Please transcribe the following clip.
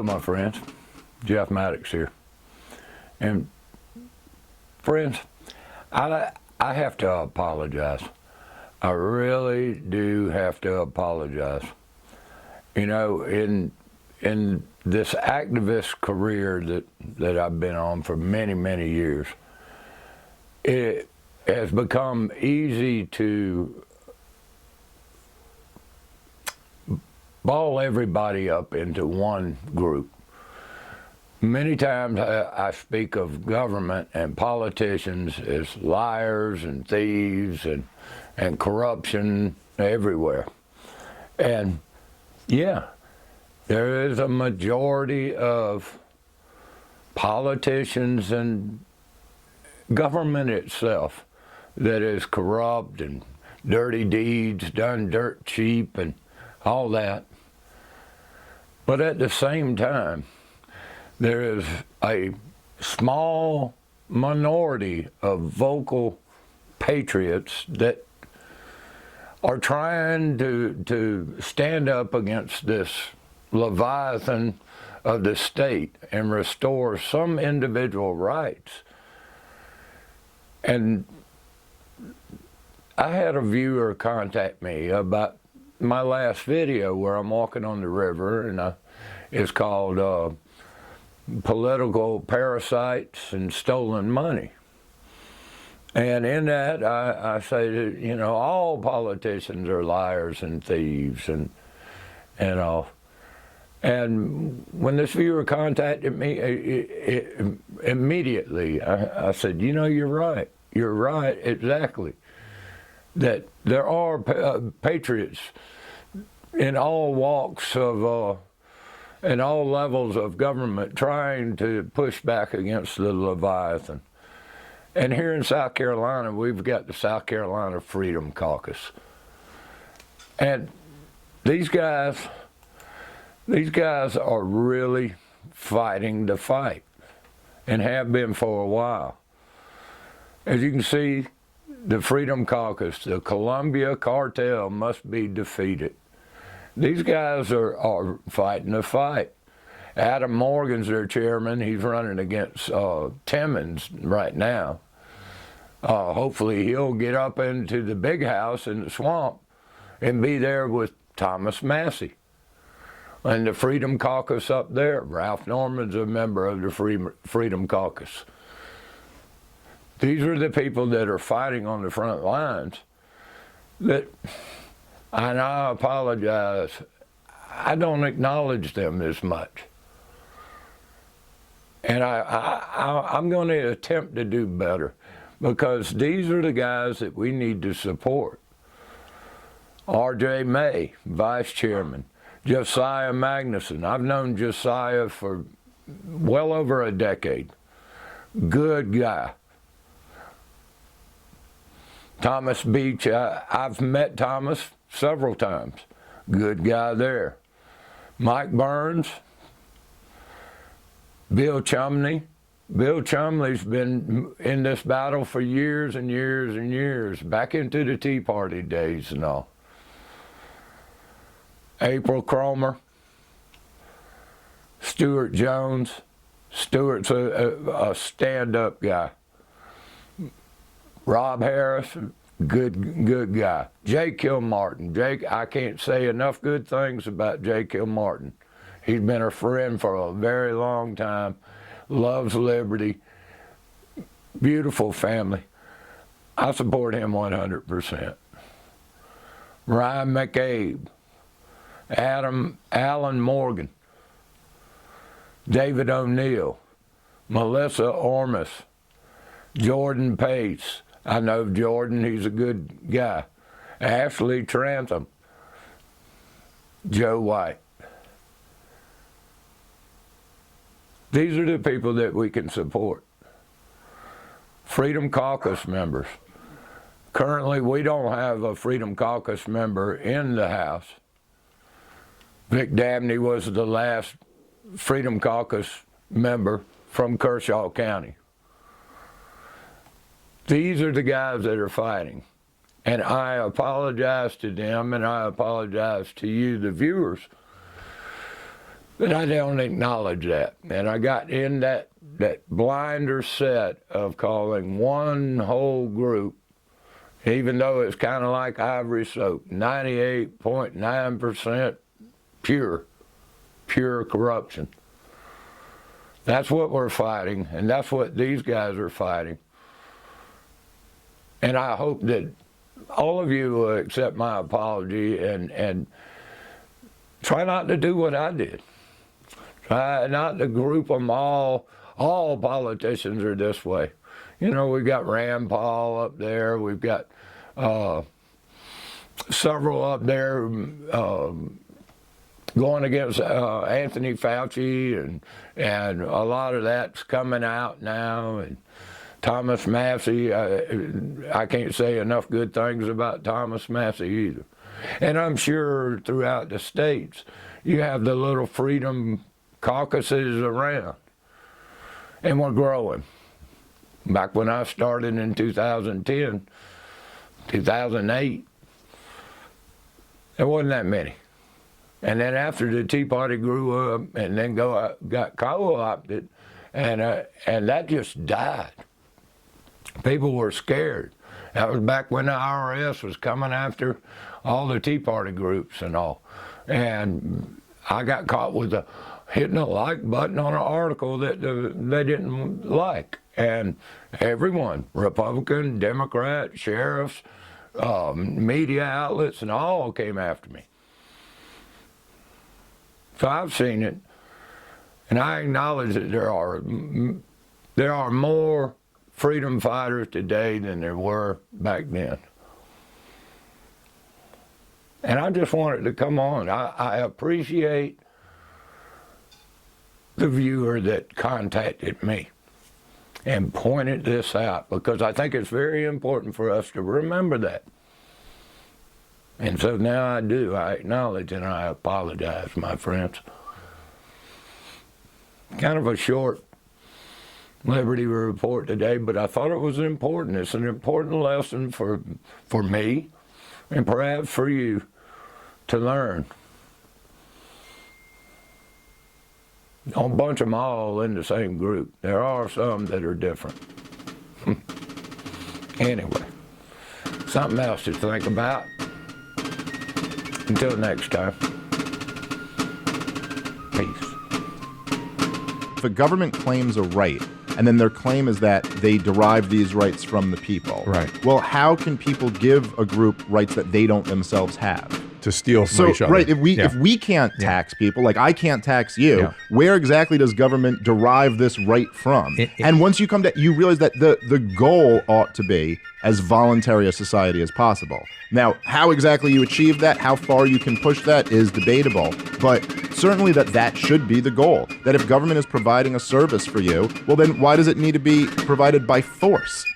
Hello, my friends. Jeff Maddox here. And friends, I have to apologize. I really do have to apologize. You know, in this activist career that I've been on for many, many years, it has become easy to ball everybody up into one group. Many times I speak of government and politicians as liars and thieves and corruption everywhere. And yeah, there is a majority of politicians and government itself that is corrupt and dirty deeds, done dirt cheap and all that. But at the same time, there is a small minority of vocal patriots that are trying to stand up against this leviathan of the state and restore some individual rights. And I had a viewer contact me about my last video where I'm walking on the river, and it's called Political Parasites and Stolen Money. And in that, I say that, you know, all politicians are liars and thieves and all. And when this viewer contacted me, immediately, I said, you know, you're right. You're right, exactly. That there are patriots in all walks of, in all levels of government trying to push back against the Leviathan. And here in South Carolina, we've got the South Carolina Freedom Caucus. And these guys are really fighting the fight and have been for a while. As you can see, the Freedom Caucus, the Columbia cartel must be defeated. These guys are fighting the fight. Adam Morgan's their chairman. He's running against Timmons right now. Hopefully he'll get up into the big house in the swamp and be there with Thomas Massey. And the Freedom Caucus up there, Ralph Norman's a member of the Freedom Caucus. These are the people that are fighting on the front lines that, and I apologize, I don't acknowledge them as much. And I'm going to attempt to do better, because these are the guys that we need to support. R.J. May, Vice Chairman. Josiah Magnuson. I've known Josiah for well over a decade. Good guy. Thomas Beach, I've met Thomas several times. Good guy there. Mike Burns. Bill Chumley. Bill Chumley's been in this battle for years and years and years, back into the Tea Party days and all. April Cromer. Stuart Jones. Stuart's a stand-up guy. Rob Harris, good guy. Jay Kilmartin. I can't say enough good things about Jay Kilmartin. He's been a friend for a very long time. Loves liberty. Beautiful family. I support him 100%. Ryan McCabe. Alan Morgan. David O'Neill. Melissa Ormus. Jordan Pace. I know Jordan, he's a good guy. Ashley Trantham. Joe White. These are the people that we can support. Freedom Caucus members. Currently, we don't have a Freedom Caucus member in the House. Vic Dabney was the last Freedom Caucus member from Kershaw County. These are the guys that are fighting. And I apologize to them, and I apologize to you, the viewers, that I don't acknowledge that. And I got in that blinder set of calling one whole group, even though it's kind of like ivory soap, 98.9% pure corruption. That's what we're fighting, and that's what these guys are fighting. And I hope that all of you will accept my apology and try not to do what I did. Try not to group them all. All politicians are this way. You know, we've got Rand Paul up there. We've got several up there going against Anthony Fauci, and a lot of that's coming out now. And Thomas Massey, I can't say enough good things about Thomas Massey either. And I'm sure throughout the states, you have the little freedom caucuses around. And we're growing. Back when I started in 2010, 2008, there wasn't that many. And then after the Tea Party grew up and then got co-opted, and that just died. People were scared. That was back when the IRS was coming after all the Tea Party groups and all. And I got caught with hitting a like button on an article that they didn't like. And everyone, Republican, Democrat, sheriffs, media outlets, and all came after me. So I've seen it, and I acknowledge that there are more freedom fighters today than there were back then. And I just wanted to come on. I appreciate the viewer that contacted me and pointed this out, because I think it's very important for us to remember that. And so now I do. I acknowledge and I apologize, my friends. Kind of a short Liberty Report today, but I thought it was important. It's an important lesson for me and perhaps for you to learn. Don't bunch them all in the same group. There are some that are different. Anyway, something else to think about. Until next time, peace. If a government claims a right, and then their claim is that they derive these rights from the people. Right. Well, how can people give a group rights that they don't themselves have? To steal from each other. Right, if we can't tax people, like I can't tax you, where exactly does government derive this right from? And once you come to, you realize that the goal ought to be as voluntary a society as possible. Now, how exactly you achieve that, how far you can push that is debatable, but certainly that should be the goal. That if government is providing a service for you, well then why does it need to be provided by force?